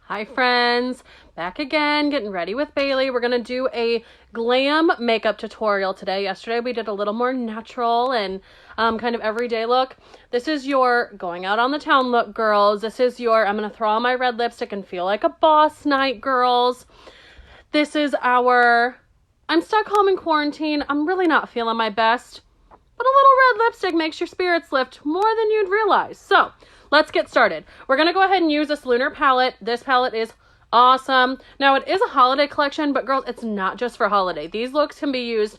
Hi friends, back again, getting ready with Bailey. We're going to do a glam makeup tutorial today. Yesterday we did a little more natural and kind of everyday look. This is your going out on the town look, girls. This is your, I'm going to throw on my red lipstick and feel like a boss night, girls. This is our, I'm stuck home in quarantine. I'm really not feeling my best. But a little red lipstick makes your spirits lift more than you'd realize. So let's get started. We're going to go ahead and use this Lunar palette. This palette is awesome. Now it is a holiday collection, but girls, it's not just for holiday. These looks can be used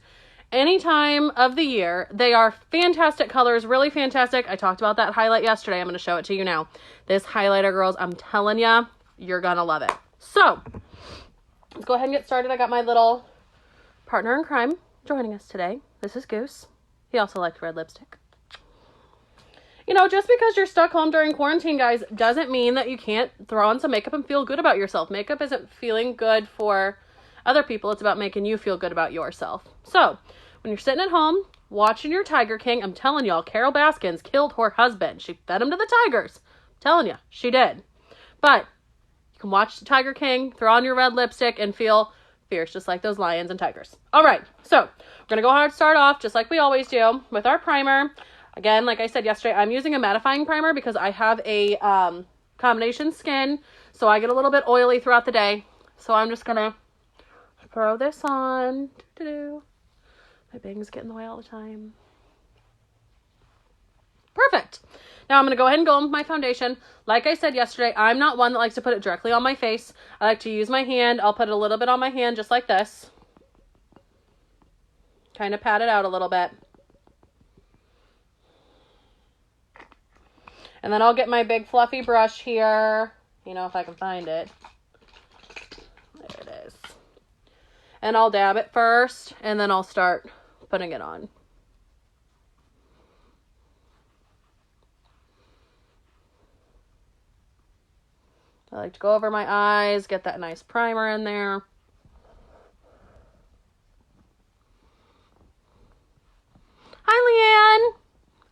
any time of the year. They are fantastic colors, really fantastic. I talked about that highlight yesterday. I'm going to show it to you now. This highlighter, girls, I'm telling you, you're going to love it. So let's go ahead and get started. I got my little partner in crime joining us today. This is Goose. He also liked red lipstick. You know, just because you're stuck home during quarantine, guys, doesn't mean that you can't throw on some makeup and feel good about yourself. Makeup isn't feeling good for other people. It's about making you feel good about yourself. So when you're sitting at home watching your Tiger King, I'm telling y'all, Carol Baskins killed her husband. She fed him to the tigers. I'm telling you, she did. But you can watch the Tiger King, throw on your red lipstick, and feel fierce, just like those lions and tigers. All right, so we're going to go ahead and start off, just like we always do, with our primer. Again, like I said yesterday, I'm using a mattifying primer because I have a combination skin, so I get a little bit oily throughout the day. So I'm just going to throw this on. My bangs get in the way all the time. Perfect. Now I'm going to go ahead and go in with my foundation. Like I said yesterday, I'm not one that likes to put it directly on my face. I like to use my hand. I'll put a little bit on my hand just like this. Kind of pat it out a little bit. And then I'll get my big fluffy brush here. You know, if I can find it. There it is. And I'll dab it first, and then I'll start putting it on. I like to go over my eyes, get that nice primer in there. Hi, Leanne.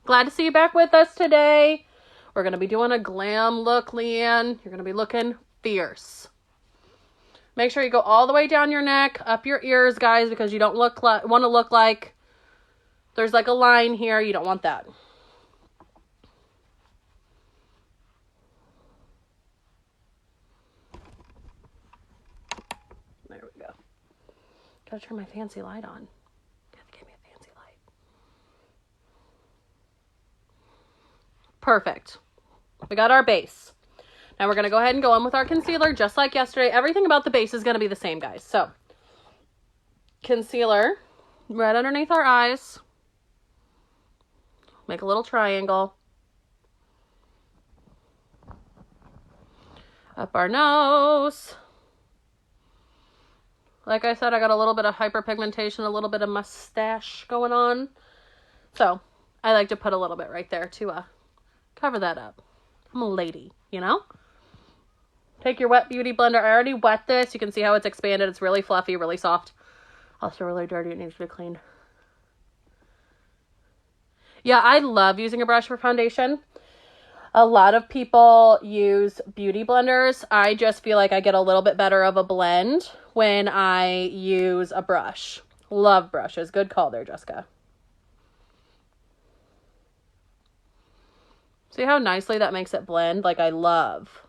Glad to see you back with us today. We're going to be doing a glam look, Leanne. You're going to be looking fierce. Make sure you go all the way down your neck, up your ears, guys, because you don't want to look like there's like a line here. You don't want that. There we go. Gotta turn my fancy light on. Give me a fancy light. Perfect. We got our base. Now we're going to go ahead and go in with our concealer just like yesterday. Everything about the base is going to be the same, guys. So, concealer right underneath our eyes. Make a little triangle. Up our nose. Like I said, I got a little bit of hyperpigmentation, a little bit of mustache going on. So, I like to put a little bit right there to cover that up. I'm a lady, you know? Take your wet beauty blender. I already wet this. You can see how it's expanded. It's really fluffy, really soft. Also really dirty. It needs to be cleaned. Yeah, I love using a brush for foundation. A lot of people use beauty blenders. I just feel like I get a little bit better of a blend when I use a brush. Love brushes. Good call there, Jessica. See how nicely that makes it blend? Like I love.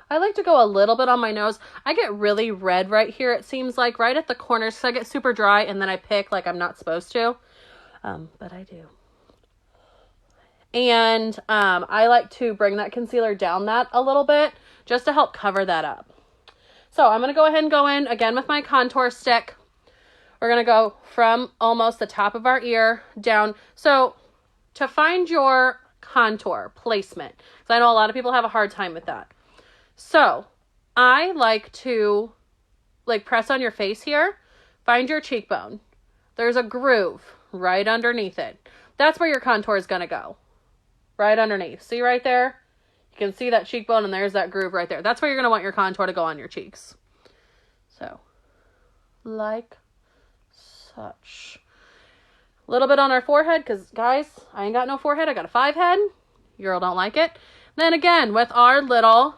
I like to go a little bit on my nose. I get really red right here, it seems like, right at the corners, because I get super dry and then I pick like I'm not supposed to. But I do. And I like to bring that concealer down that a little bit just to help cover that up. So I'm going to go ahead and go in again with my contour stick. We're going to go from almost the top of our ear down. So to find your contour placement, because I know a lot of people have a hard time with that. So I like to press on your face here, find your cheekbone. There's a groove right underneath it. That's where your contour is going to go. Right underneath. See right there? You can see that cheekbone and there's that groove right there. That's where you're going to want your contour to go on your cheeks. So, like so. touch. A little bit on our forehead, because, guys, I ain't got no forehead. I got a 5 head. You girl don't like it. Then again, with our little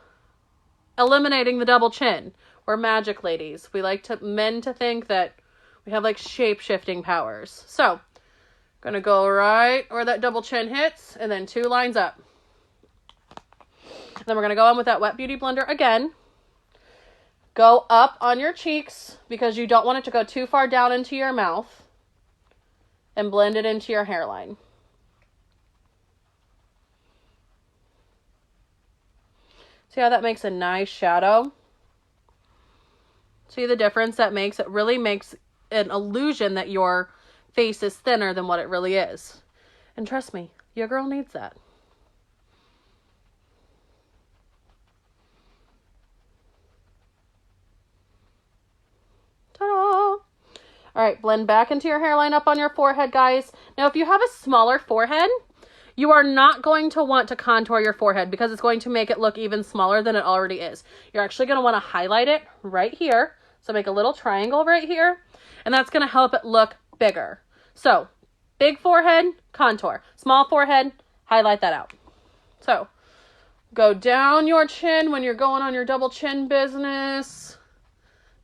eliminating the double chin. We're magic ladies. We like men to think that we have like shape-shifting powers. So, gonna go right where that double chin hits, and then 2 lines up. Then we're gonna go in with that Wet Beauty Blender again. Go up on your cheeks because you don't want it to go too far down into your mouth. And blend it into your hairline. See how that makes a nice shadow? See the difference that makes? It really makes an illusion that your face is thinner than what it really is. And trust me, your girl needs that. Ta-da! All right, blend back into your hairline up on your forehead, guys. Now, if you have a smaller forehead, you are not going to want to contour your forehead because it's going to make it look even smaller than it already is. You're actually going to want to highlight it right here. So make a little triangle right here, and that's going to help it look bigger. So, big forehead, contour. Small forehead, highlight that out. So, go down your chin when you're going on your double chin business.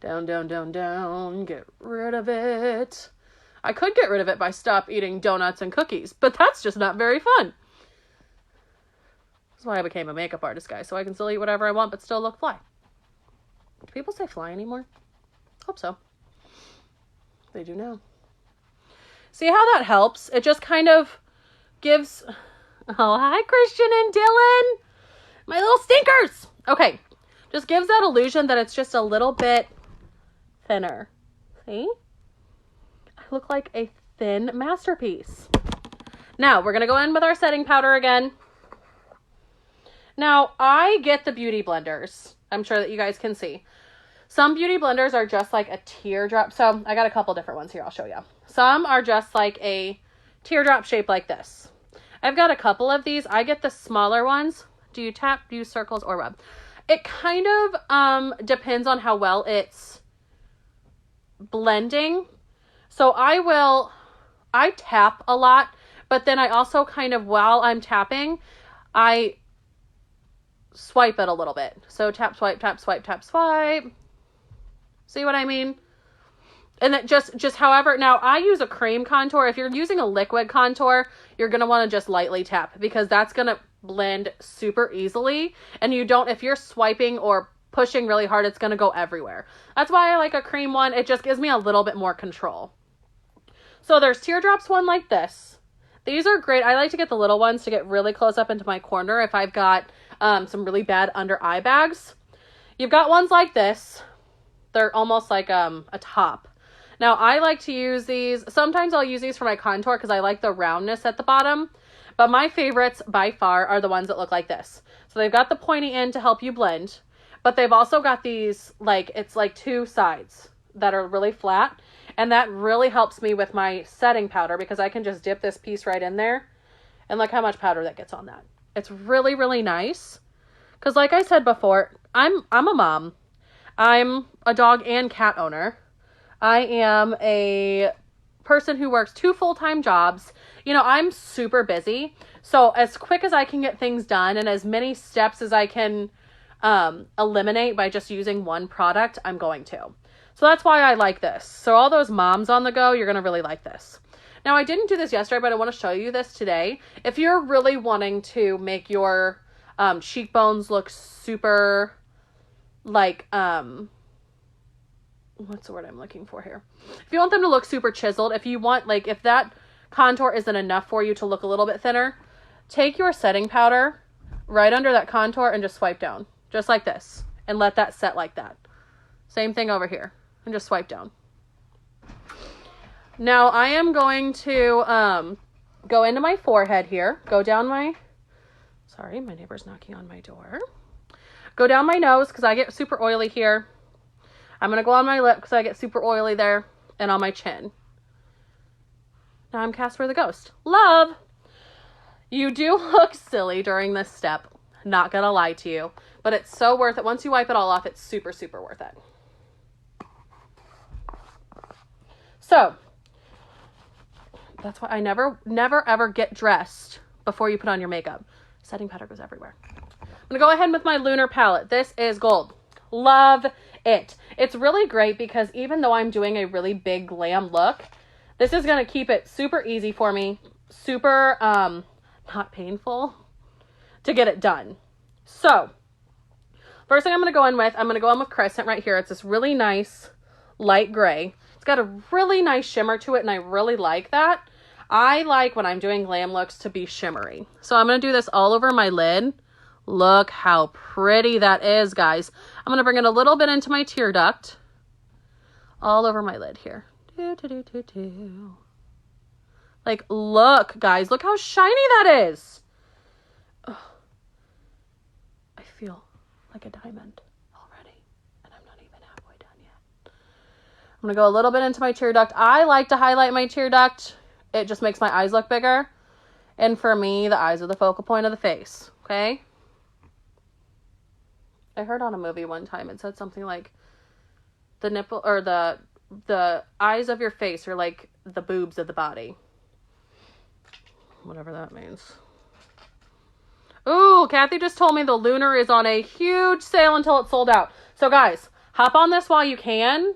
Down, down, down, down. Get rid of it. I could get rid of it by stop eating donuts and cookies, but that's just not very fun. That's why I became a makeup artist, guys, so I can still eat whatever I want, but still look fly. Do people say fly anymore? Hope so. They do now. See how that helps? It just kind of gives... Oh, hi, Christian and Dylan. My little stinkers. Okay. Just gives that illusion that it's just a little bit thinner. See? I look like a thin masterpiece. Now, we're going to go in with our setting powder again. Now, I get the beauty blenders. I'm sure that you guys can see. Some beauty blenders are just like a teardrop. So, I got a couple different ones here. I'll show you. Some are just like a teardrop shape like this. I've got a couple of these. I get the smaller ones. Do you tap, use circles, or rub? It kind of depends on how well it's blending. So I tap a lot, but then I also kind of, while I'm tapping, I swipe it a little bit. So tap, swipe, tap, swipe, tap, swipe. See what I mean? And then just however, now I use a cream contour. If you're using a liquid contour, you're going to want to just lightly tap because that's going to blend super easily. And you don't, if you're swiping or pushing really hard, it's going to go everywhere. That's why I like a cream one. It just gives me a little bit more control. So there's teardrops one like this. These are great. I like to get the little ones to get really close up into my corner if I've got some really bad under eye bags. You've got ones like this. They're almost like a top. Now, I like to use these. Sometimes I'll use these for my contour because I like the roundness at the bottom. But my favorites by far are the ones that look like this. So they've got the pointy end to help you blend. But they've also got these, like, it's like 2 sides that are really flat. And that really helps me with my setting powder because I can just dip this piece right in there. And look how much powder that gets on that. It's really, really nice. Because like I said before, I'm a mom. I'm a dog and cat owner. I am a person who works 2 full-time jobs. You know, I'm super busy. So as quick as I can get things done and as many steps as I can eliminate by just using one product, I'm going to. So that's why I like this. So all those moms on the go, you're going to really like this. Now, I didn't do this yesterday, but I want to show you this today. If you're really wanting to make your cheekbones look super, like, what's the word I'm looking for here? If you want them to look super chiseled, if you want, like, if that contour isn't enough for you to look a little bit thinner, take your setting powder right under that contour and just swipe down. Just like this. And let that set like that. Same thing over here. And just swipe down. Now, I am going to go into my forehead here. Go down my... Sorry, my neighbor's knocking on my door. Go down my nose because I get super oily here. I'm going to go on my lip because I get super oily there. And on my chin. Now I'm Casper the Ghost. Love! You do look silly during this step. Not going to lie to you. But it's so worth it. Once you wipe it all off, it's super, super worth it. So, That's why I never ever get dressed before you put on your makeup. Setting powder goes everywhere. I'm going to go ahead with my Lunar palette. This is gold. Love it. It's really great because even though I'm doing a really big glam look, this is going to keep it super easy for me. Super, not painful to get it done. So, first thing I'm going to go in with Crescent right here. It's this really nice light gray. It's got a really nice shimmer to it, and I really like that. I like when I'm doing glam looks to be shimmery. So I'm going to do this all over my lid. Look how pretty that is, guys. I'm going to bring it a little bit into my tear duct. All over my lid here. Like, look, guys. Look how shiny that is. Oh, I feel like a diamond already. And I'm not even halfway done yet. I'm going to go a little bit into my tear duct. I like to highlight my tear duct. It just makes my eyes look bigger. And for me, the eyes are the focal point of the face. Okay? I heard on a movie one time, it said something like the nipple or the eyes of your face are like the boobs of the body. Whatever that means. Ooh, Kathy just told me the Lunar is on a huge sale until it's sold out. So guys, hop on this while you can,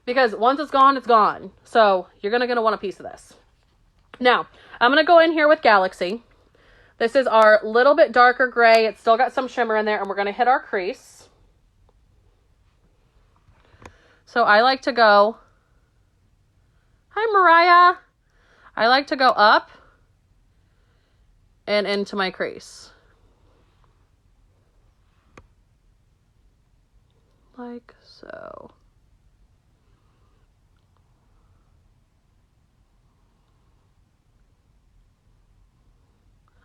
because once it's gone, it's gone. So you're going to want a piece of this. Now, I'm going to go in here with Galaxy. This is our little bit darker gray. It's still got some shimmer in there, and we're going to hit our crease. So I like to go, hi Mariah. I like to go up and into my crease. Like so.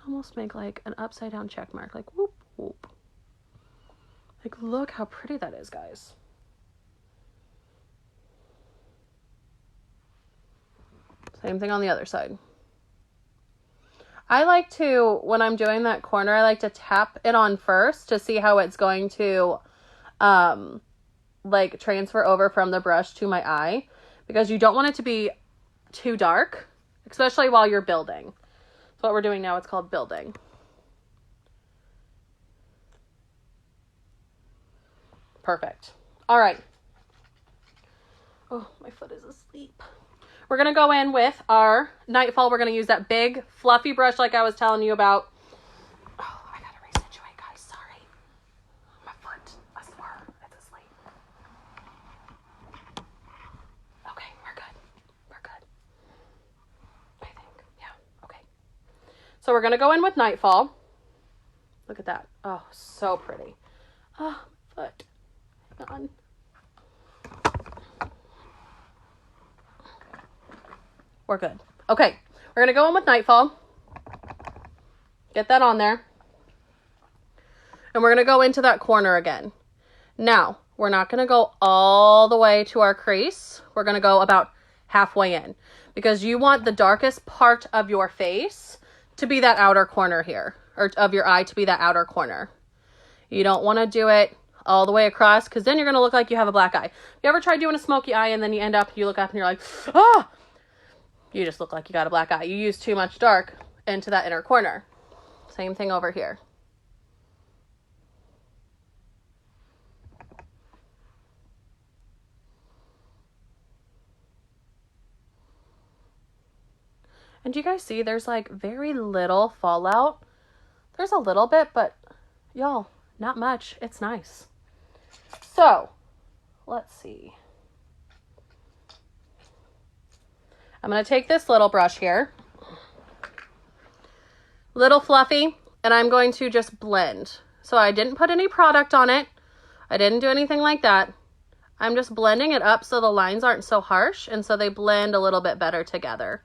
Almost make like an upside down check mark, like whoop, whoop. Like, look how pretty that is, guys. Same thing on the other side. I like to, when I'm doing that corner, I like to tap it on first to see how it's going to, like transfer over from the brush to my eye, because you don't want it to be too dark, especially while you're building. So what we're doing now, it's called building. Perfect. All right. Oh, my foot is asleep. We're going to go in with our Nightfall. We're going to use that big fluffy brush like I was telling you about. Oh, I got to resituate, guys. Sorry. My foot, I swear, it's asleep. Okay, we're good. We're good. I think. Yeah. Okay. So we're going to go in with Nightfall. Look at that. Oh, so pretty. Oh, my foot. Hang on. We're good. Okay. We're going to go in with Nightfall. Get that on there. And we're going to go into that corner again. Now, we're not going to go all the way to our crease. We're going to go about halfway in, because you want the darkest part of your face to be that outer corner here, or of your eye to be that outer corner. You don't want to do it all the way across, because then you're going to look like you have a black eye. You ever tried doing a smoky eye and then you look up and you're like, ah! You just look like you got a black eye. You use too much dark into that inner corner. Same thing over here. And do you guys see there's like very little fallout? There's a little bit, but y'all, not much. It's nice. So, let's see. I'm going to take this little brush here, little fluffy, and I'm going to just blend. So I didn't put any product on it. I didn't do anything like that. I'm just blending it up so the lines aren't so harsh, and so they blend a little bit better together.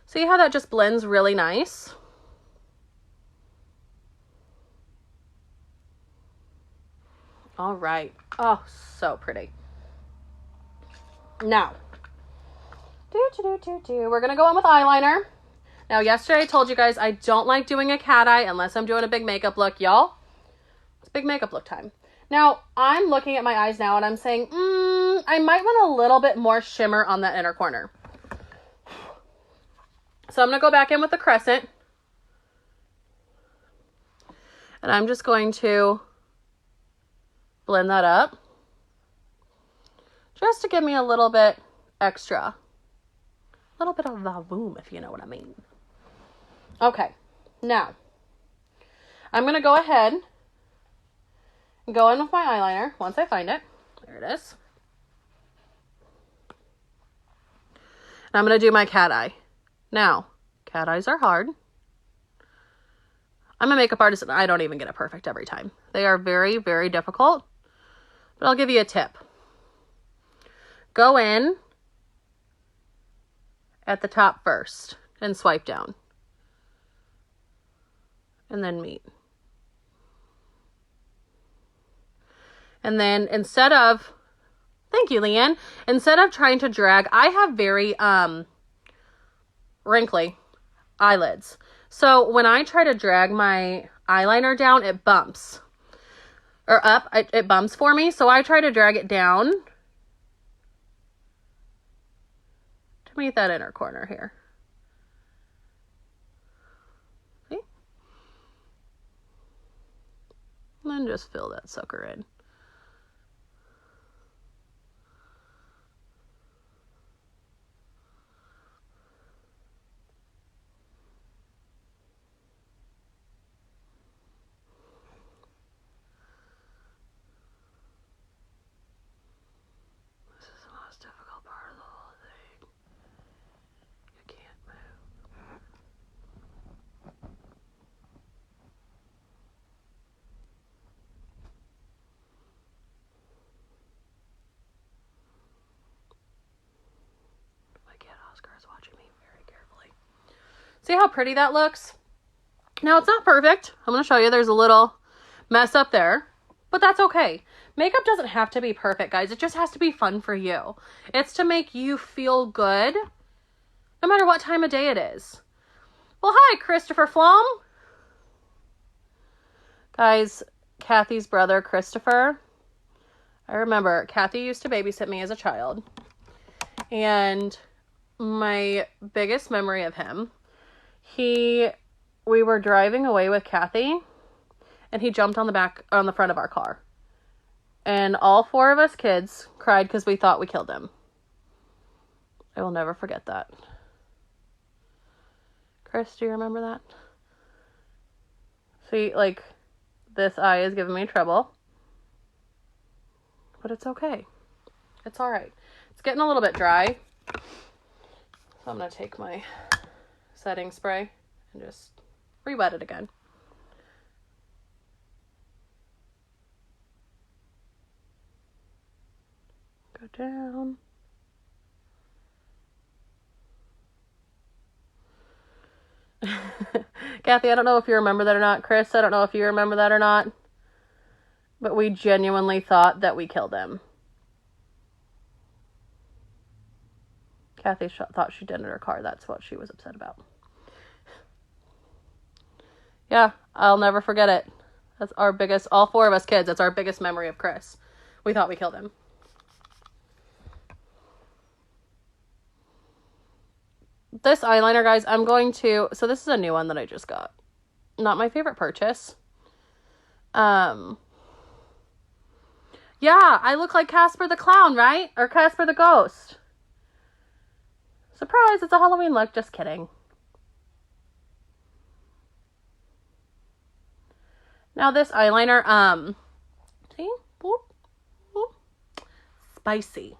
See how that just blends really nice? All right. Oh, so pretty. Now, we're going to go in with eyeliner. Now, yesterday I told you guys I don't like doing a cat eye unless I'm doing a big makeup look. Y'all, it's big makeup look time. Now, I'm looking at my eyes now and I'm saying, I might want a little bit more shimmer on that inner corner. So I'm going to go back in with the crescent. And I'm just going to blend that up. Just to give me a little bit extra. A little bit of volume, if you know what I mean. Okay. Now, I'm going to go ahead and go in with my eyeliner once I find it. There it is. And I'm going to do my cat eye. Now, cat eyes are hard. I'm a makeup artist and I don't even get it perfect every time. They are very, very difficult. But I'll give you a tip. Go in at the top first and swipe down. And then meet. And then instead of, thank you, Leanne, instead of trying to drag, I have very wrinkly eyelids. So when I try to drag my eyeliner down, it bumps. Or up, it bumps for me. So I try to drag it down to meet that inner corner here. See? And then just fill that sucker in. Difficult part of the whole thing. You can't move. My cat Oscar is watching me very carefully. See how pretty that looks? Now it's not perfect. I'm going to show you there's a little mess up there, but that's okay. Makeup doesn't have to be perfect, guys. It just has to be fun for you. It's to make you feel good, no matter what time of day it is. Well, hi, Christopher Flom. Guys, Kathy's brother, Christopher. I remember Kathy used to babysit me as a child. And my biggest memory of him, we were driving away with Kathy, and he jumped on the front of our car. And all 4 of us kids cried because we thought we killed him. I will never forget that. Chris, do you remember that? See, like, this eye is giving me trouble. But it's okay. It's alright. It's getting a little bit dry. So I'm going to take my setting spray and just re-wet it again. Go down. Kathy, I don't know if you remember that or not. Chris, I don't know if you remember that or not. But we genuinely thought that we killed him. Kathy thought she did in her car. That's what she was upset about. Yeah, I'll never forget it. That's our biggest, all 4 of us kids, that's our biggest memory of Chris. We thought we killed him. This eyeliner, guys, so this is a new one that I just got. Not my favorite purchase. Yeah, I look like Casper the Clown, right? Or Casper the Ghost. Surprise, it's a Halloween look. Just kidding. Now this eyeliner, see? Boop, boop. Spicy.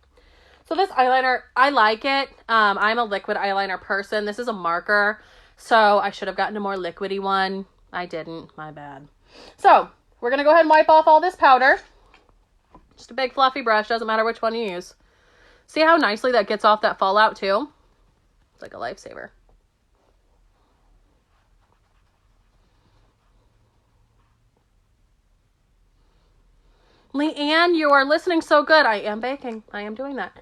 So this eyeliner, I like it. I'm a liquid eyeliner person. This is a marker, so I should have gotten a more liquidy one. I didn't. My bad. So we're going to go ahead and wipe off all this powder. Just a big fluffy brush. Doesn't matter which one you use. See how nicely that gets off that fallout too? It's like a lifesaver. Leanne, you are listening so good. I am baking. I am doing that.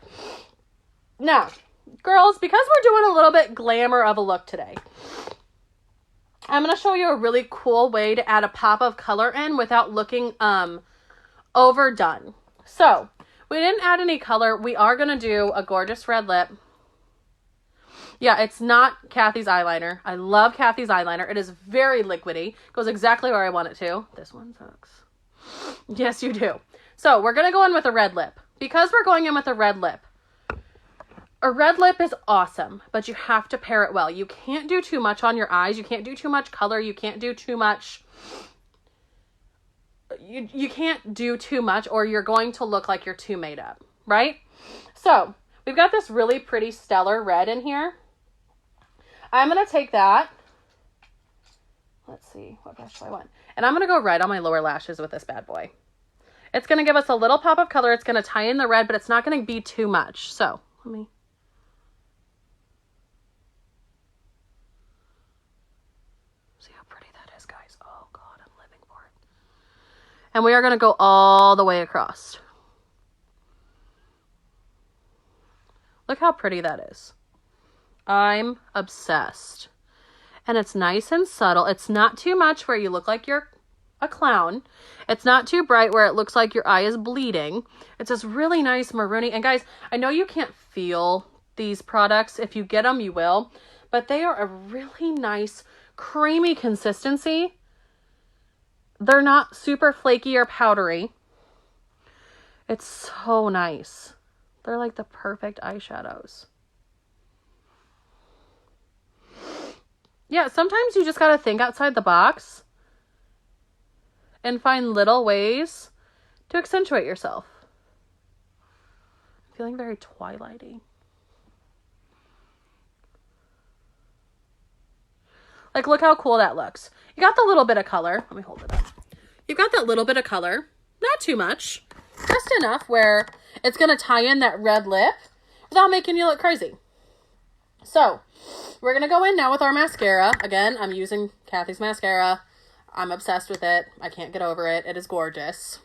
Now, girls, because we're doing a little bit glamour of a look today, I'm going to show you a really cool way to add a pop of color in without looking overdone. So, we didn't add any color. We are going to do a gorgeous red lip. Yeah, it's not Kathy's eyeliner. I love Kathy's eyeliner. It is very liquidy. Goes exactly where I want it to. This one sucks. Yes, you do. So we're going to go in with a red lip. Because we're going in with a red lip is awesome, but you have to pair it well. You can't do too much on your eyes. You can't do too much color. You can't do too much. You can't do too much or you're going to look like you're too made up, right? So we've got this really pretty stellar red in here. I'm going to take that. Let's see, what brush do I want? And I'm going to go red on my lower lashes with this bad boy. It's going to give us a little pop of color. It's going to tie in the red, but it's not going to be too much. So let me. See how pretty that is, guys. Oh God, I'm living for it. And we are going to go all the way across. Look how pretty that is. I'm obsessed. And it's nice and subtle. It's not too much where you look like you're a clown. It's not too bright where it looks like your eye is bleeding. It's this really nice maroony. And guys, I know you can't feel these products. If you get them, you will. But they are a really nice creamy consistency. They're not super flaky or powdery. It's so nice. They're like the perfect eyeshadows. Yeah, sometimes you just got to think outside the box and find little ways to accentuate yourself. I'm feeling very twilighty. Like, look how cool that looks. You got the little bit of color. Let me hold it up. You've got that little bit of color. Not too much. Just enough where it's going to tie in that red lip without making you look crazy. So, we're going to go in now with our mascara. Again, I'm using Kathy's mascara. I'm obsessed with it. I can't get over it. It is gorgeous.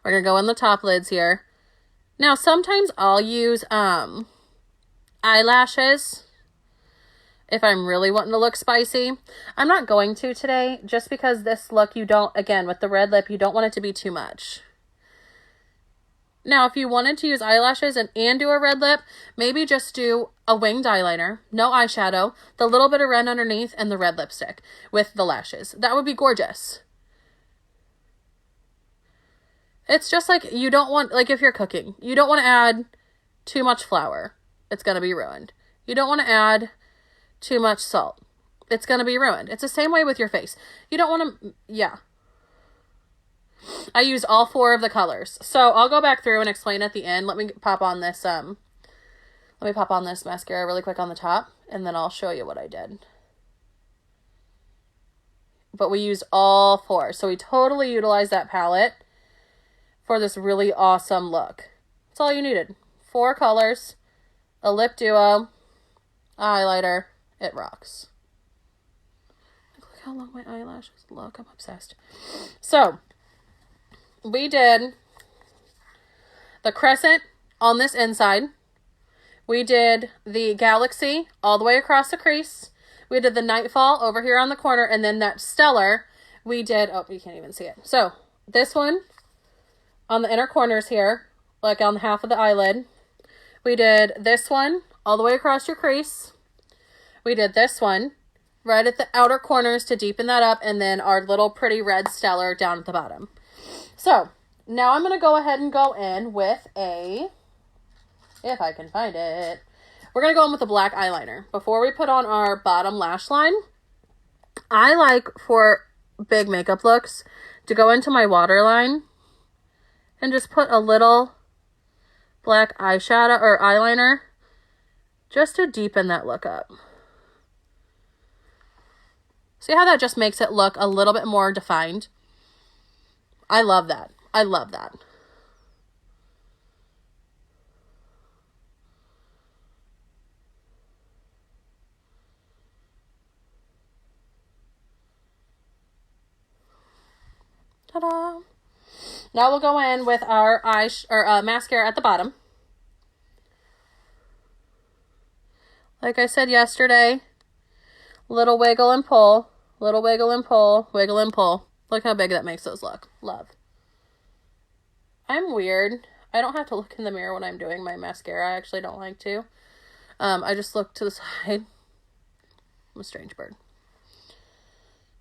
We're going to go in the top lids here. Now, sometimes I'll use eyelashes if I'm really wanting to look spicy. I'm not going to today just because this look, you don't, again, with the red lip, you don't want it to be too much. Now, if you wanted to use eyelashes and do a red lip, maybe just do a winged eyeliner, no eyeshadow, the little bit of red underneath, and the red lipstick with the lashes. That would be gorgeous. It's just like you don't want, like if you're cooking, you don't want to add too much flour. It's going to be ruined. You don't want to add too much salt. It's going to be ruined. It's the same way with your face. You don't want to, yeah. I used all 4 of the colors. So I'll go back through and explain at the end. Let me pop on this mascara really quick on the top, and then I'll show you what I did. But we used all 4. So we totally utilized that palette for this really awesome look. That's all you needed. 4 colors, a lip duo, highlighter. It rocks. Look how long my eyelashes look. I'm obsessed. So we did the crescent on this inside. We did the galaxy all the way across the crease. We did the nightfall over here on the corner. And then that stellar, we did, oh, you can't even see it. So this one on the inner corners here, like on half of the eyelid. We did this one all the way across your crease. We did this one right at the outer corners to deepen that up. And then our little pretty red stellar down at the bottom. So now I'm going to go ahead and go in with a, if I can find it, we're going to go in with a black eyeliner. Before we put on our bottom lash line, I like for big makeup looks to go into my waterline and just put a little black eyeshadow or eyeliner just to deepen that look up. See how that just makes it look a little bit more defined? I love that. I love that. Ta-da! Now we'll go in with our mascara at the bottom. Like I said yesterday, little wiggle and pull, little wiggle and pull, wiggle and pull. Look how big that makes those look. Love. I'm weird. I don't have to look in the mirror when I'm doing my mascara. I actually don't like to. I just look to the side I'm a strange bird.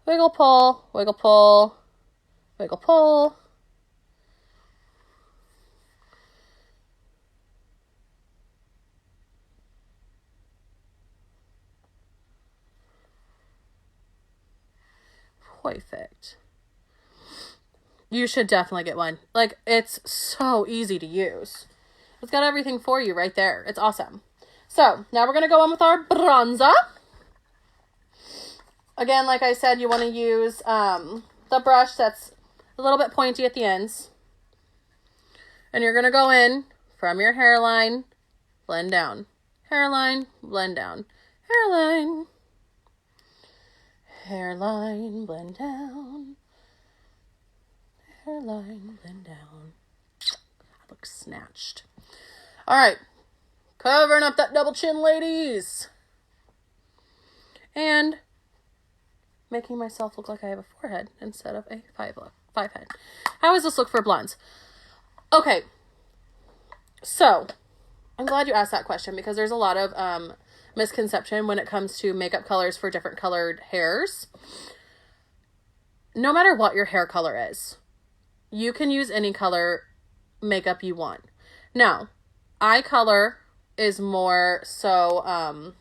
Wiggle, pull, wiggle, pull, wiggle, pull. Perfect. You should definitely get one. Like, it's so easy to use. It's got everything for you right there. It's awesome. So, now we're going to go in with our bronzer. Again, like I said, you want to use the brush that's a little bit pointy at the ends. And you're going to go in from your hairline, blend down. Hairline, blend down. Hairline. Hairline, blend down. Hairline, blend down. I look snatched. All right. Covering up that double chin, ladies. And making myself look like I have a forehead instead of a five head. How does this look for blondes? Okay. So, I'm glad you asked that question because there's a lot of misconception when it comes to makeup colors for different colored hairs. No matter what your hair color is, you can use any color makeup you want. Now, eye color is more so,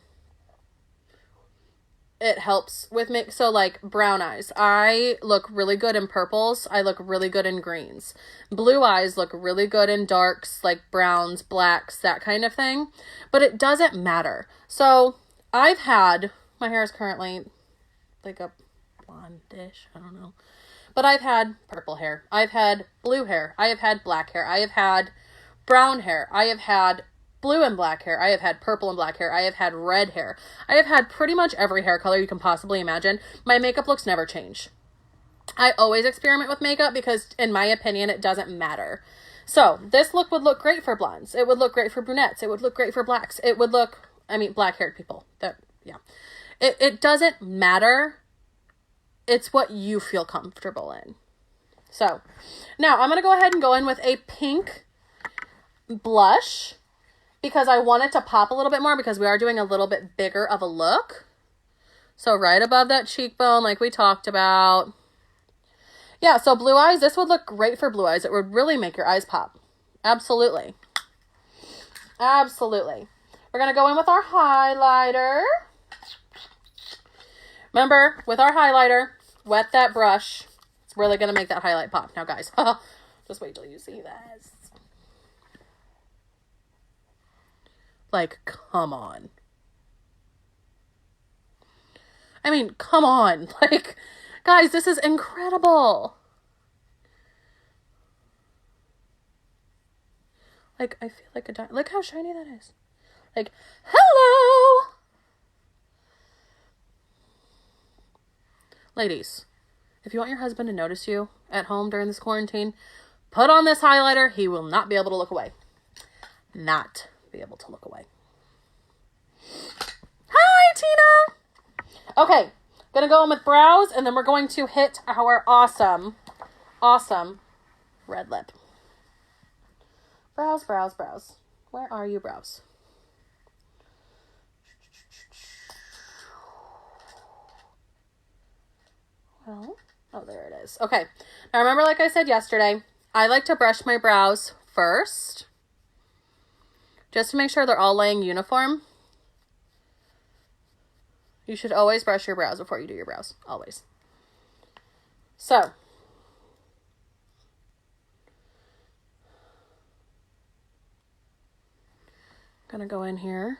it helps with so like brown eyes. I look really good in purples. I look really good in greens. Blue eyes look really good in darks, like browns, blacks, that kind of thing. But it doesn't matter. So my hair is currently like a blondish, I don't know. But I've had purple hair. I've had blue hair. I have had black hair. I have had brown hair. I have had blue and black hair. I have had purple and black hair. I have had red hair. I have had pretty much every hair color you can possibly imagine. My makeup looks never change. I always experiment with makeup because, in my opinion, it doesn't matter. So, this look would look great for blondes. It would look great for brunettes. It would look great for blacks. It would look, black-haired people. Yeah. It doesn't matter. It's what you feel comfortable in. So, now I'm going to go ahead and go in with a pink blush because I want it to pop a little bit more because we are doing a little bit bigger of a look. So, right above that cheekbone like we talked about. Yeah, so blue eyes, this would look great for blue eyes. It would really make your eyes pop. Absolutely. Absolutely. We're going to go in with our highlighter. Remember, with our highlighter, wet that brush. It's really going to make that highlight pop. Now, guys, just wait till you see this. Like, come on. Come on. Like, guys, this is incredible. Like, I feel like a diamond. Look how shiny that is. Like, hello. Ladies, if you want your husband to notice you at home during this quarantine, put on this highlighter. He will not be able to look away. Not be able to look away. Hi, Tina. Okay, gonna go in with brows, and then we're going to hit our awesome red lip. Brows, brows, brows. Where are you, brows? Well, oh, there it is. Okay. Now remember, like I said yesterday, I like to brush my brows first, just to make sure they're all laying uniform. You should always brush your brows before you do your brows. Always. So, gonna go in here.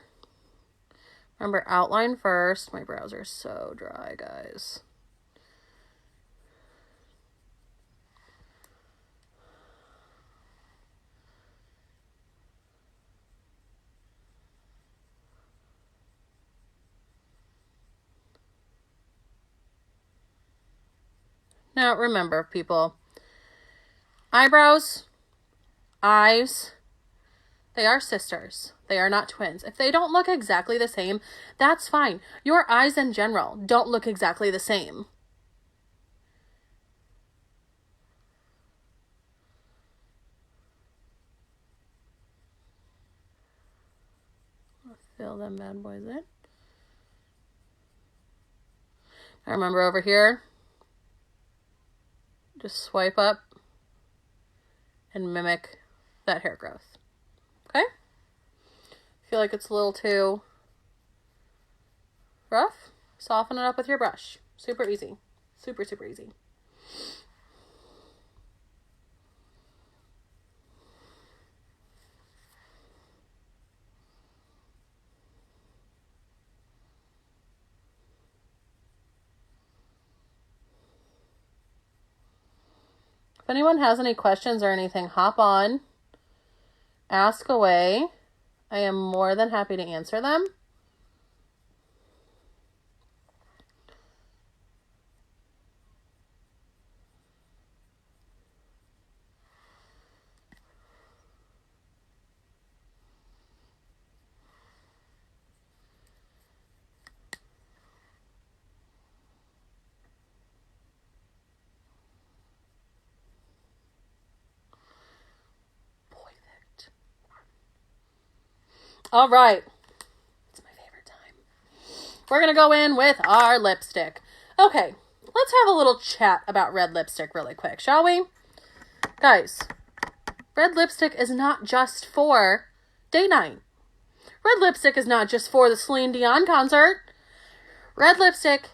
Remember, outline first. My brows are so dry, guys. Now, remember, people, eyebrows, eyes, they are sisters. They are not twins. If they don't look exactly the same, that's fine. Your eyes in general don't look exactly the same. Fill them bad boys in. I remember over here, just swipe up and mimic that hair growth. Okay? Feel like it's a little too rough? Soften it up with your brush. Super easy. Super, super easy. If anyone has any questions or anything, hop on, ask away. I am more than happy to answer them. All right. It's my favorite time. We're going to go in with our lipstick. Okay, let's have a little chat about red lipstick really quick, shall we? Guys, red lipstick is not just for day night. Red lipstick is not just for the Celine Dion concert. Red lipstick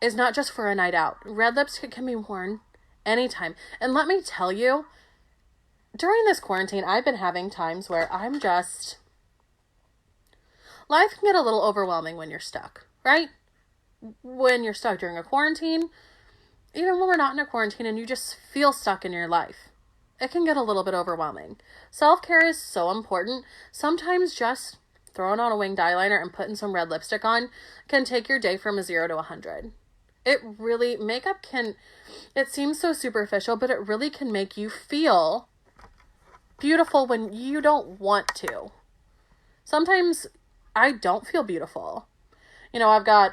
is not just for a night out. Red lipstick can be worn anytime. And let me tell you, during this quarantine, I've been having times where life can get a little overwhelming when you're stuck, right? When you're stuck during a quarantine, even when we're not in a quarantine and you just feel stuck in your life, it can get a little bit overwhelming. Self-care is so important. Sometimes just throwing on a winged eyeliner and putting some red lipstick on can take your day from a 0 to 100. Makeup it seems so superficial, but it really can make you feel beautiful when you don't want to. Sometimes I don't feel beautiful. I've got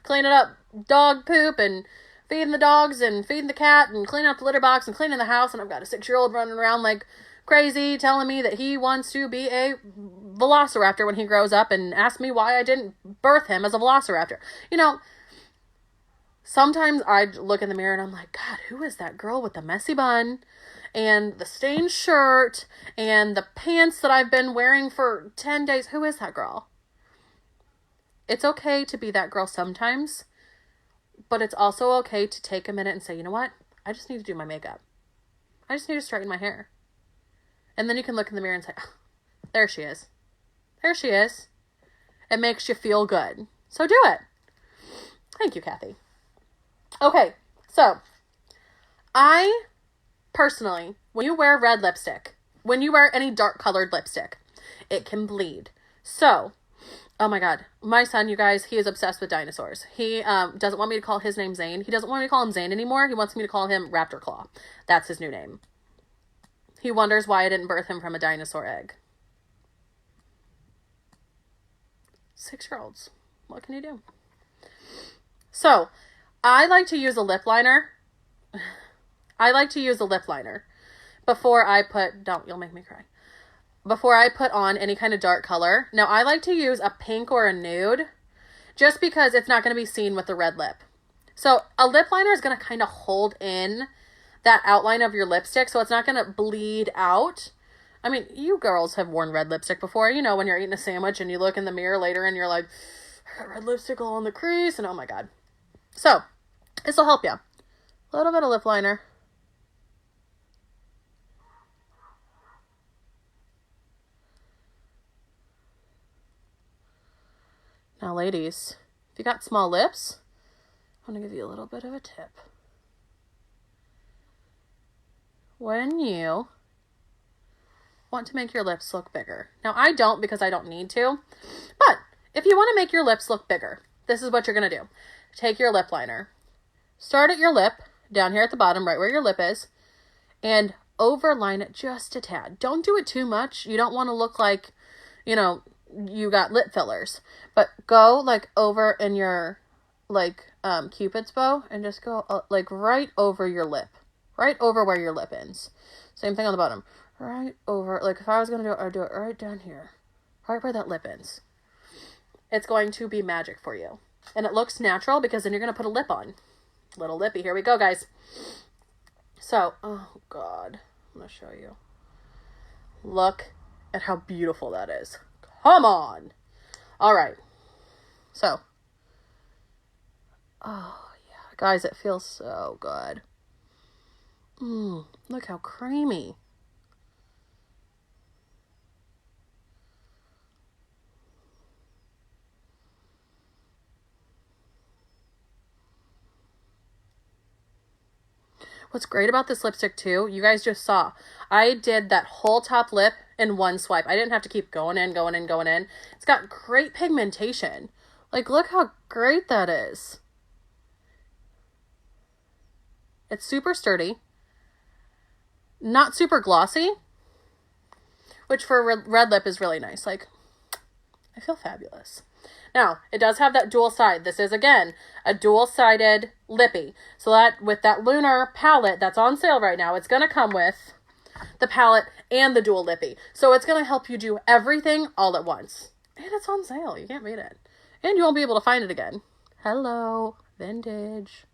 cleaning up dog poop and feeding the dogs and feeding the cat and cleaning up the litter box and cleaning the house, and I've got a 6-year-old running around like crazy telling me that he wants to be a velociraptor when he grows up and ask me why I didn't birth him as a velociraptor. Sometimes I look in the mirror and I'm like, God, who is that girl with the messy bun and the stained shirt and the pants that I've been wearing for 10 days? Who is that girl? It's okay to be that girl sometimes, but it's also okay to take a minute and say, you know what? I just need to do my makeup. I just need to straighten my hair. And then you can look in the mirror and say, oh, there she is. There she is. It makes you feel good. So do it. Thank you, Kathy. Okay, so I personally, when you wear red lipstick, when you wear any dark colored lipstick, it can bleed. So, oh my God, my son, you guys, he is obsessed with dinosaurs. He doesn't want me to call his name Zane. He doesn't want me to call him Zane anymore. He wants me to call him Raptor Claw. That's his new name. He wonders why I didn't birth him from a dinosaur egg. 6-year-olds. What can you do? So, I like to use a lip liner. Before I put, you'll make me cry. Before I put on any kind of dark color. Now, I like to use a pink or a nude just because it's not going to be seen with the red lip. So, a lip liner is going to kind of hold in that outline of your lipstick, so it's not going to bleed out. I mean, you girls have worn red lipstick before. When you're eating a sandwich and you look in the mirror later and you're like, I got red lipstick all on the crease, and oh my God. So, this will help you. A little bit of lip liner. Now, ladies, if you got small lips, I'm going to give you a little bit of a tip. When you want to make your lips look bigger. Now, I don't because I don't need to, but if you want to make your lips look bigger, this is what you're going to do. Take your lip liner. Start at your lip, down here at the bottom, right where your lip is, and overline it just a tad. Don't do it too much. You don't want to look like, you got lip fillers. But go, over in your, Cupid's bow, and just go, right over your lip. Right over where your lip ends. Same thing on the bottom. Right over, if I was going to do it, I'd do it right down here. Right where that lip ends. It's going to be magic for you. And it looks natural because then you're going to put a lip on. Little lippy. Here we go, guys. So, oh God, I'm going to show you. Look at how beautiful that is. Come on. All right. So, oh yeah, guys, it feels so good. Look how creamy. What's great about this lipstick too, you guys just saw, I did that whole top lip in one swipe. I didn't have to keep going in. It's got great pigmentation. Like, look how great that is. It's super sturdy. Not super glossy, which for a red lip is really nice. Like, I feel fabulous. Now, it does have that dual side. This is, again, a dual-sided lippy. So that with that Lunar palette that's on sale right now, it's going to come with the palette and the dual lippy. So it's going to help you do everything all at once. And it's on sale. You can't beat it. And you won't be able to find it again. Hello, vintage.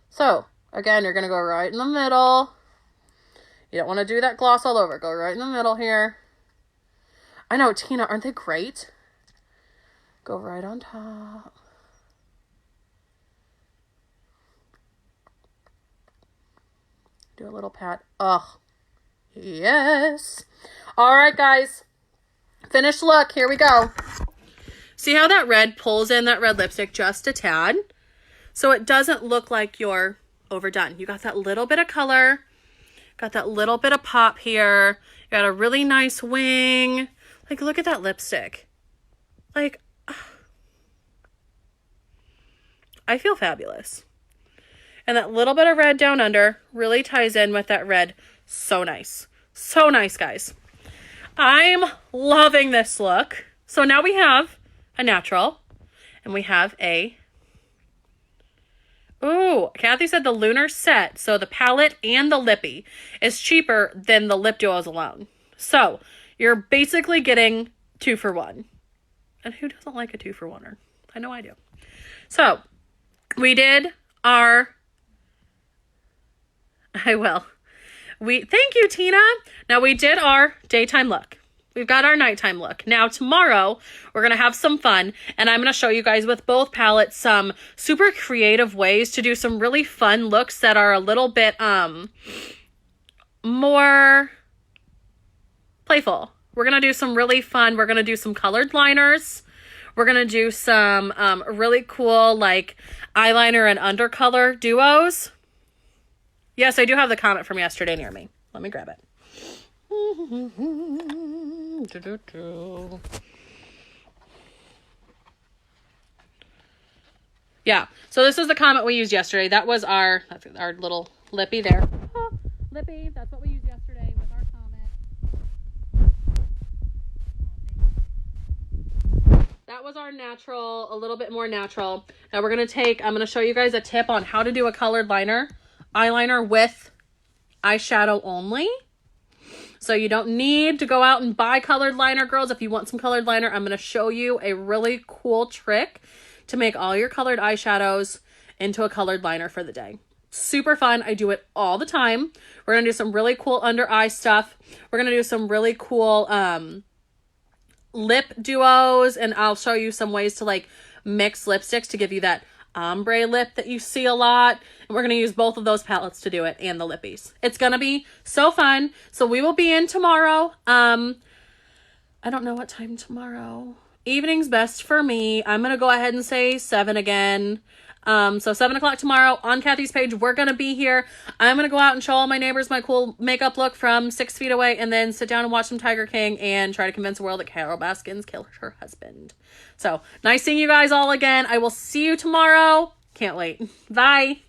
So, again, you're going to go right in the middle. You don't want to do that gloss all over. Go right in the middle here. I know, Tina, aren't they great? Go right on top. Do a little pat. Oh, yes. All right, guys. Finished look. Here we go. See how that red pulls in that red lipstick just a tad? So it doesn't look like you're overdone. You got that little bit of color. Got that little bit of pop here. You got a really nice wing. Like, look at that lipstick. Like, I feel fabulous. And that little bit of red down under really ties in with that red. So nice. So nice, guys. I'm loving this look. So now we have a natural and we have a... Ooh, Kathy said the Lunar set, so the palette and the lippy, is cheaper than the lip duos alone. So you're basically getting 2 for 1. And who doesn't like a 2 for 1-er? I know I do. So we did our... I will. Thank you, Tina. Now we did our daytime look. We've got our nighttime look. Now tomorrow, we're going to have some fun, and I'm going to show you guys with both palettes some super creative ways to do some really fun looks that are a little bit more playful. We're going to do some really fun, we're going to do some colored liners. We're going to do some really cool, like, eyeliner and undercolor duos. Yes, I do have the comment from yesterday near me. Let me grab it. Yeah, so this is the comment we used yesterday. That was our little lippy there. Oh, lippy, that's what we used yesterday with our comment. That was our natural, a little bit more natural. Now we're going to I'm going to show you guys a tip on how to do a colored eyeliner with eyeshadow only. So you don't need to go out and buy colored liner, girls. If you want some colored liner, I'm going to show you a really cool trick to make all your colored eyeshadows into a colored liner for the day. Super fun. I do it all the time. We're going to do some really cool under eye stuff. We're going to do some really cool lip duos, and I'll show you some ways to like mix lipsticks to give you that ombre lip that you see a lot. And we're going to use both of those palettes to do it, and the lippies. It's going to be so fun. So we will be in tomorrow. I don't know what time tomorrow. Evening's best for me. I'm going to go ahead and say 7 again. So 7 o'clock tomorrow on Kathy's page. We're going to be here. I'm going to go out and show all my neighbors my cool makeup look from 6 feet away, and then sit down and watch some Tiger King and try to convince the world that Carol Baskins killed her husband. So nice seeing you guys all again. I will see you tomorrow. Can't wait. Bye.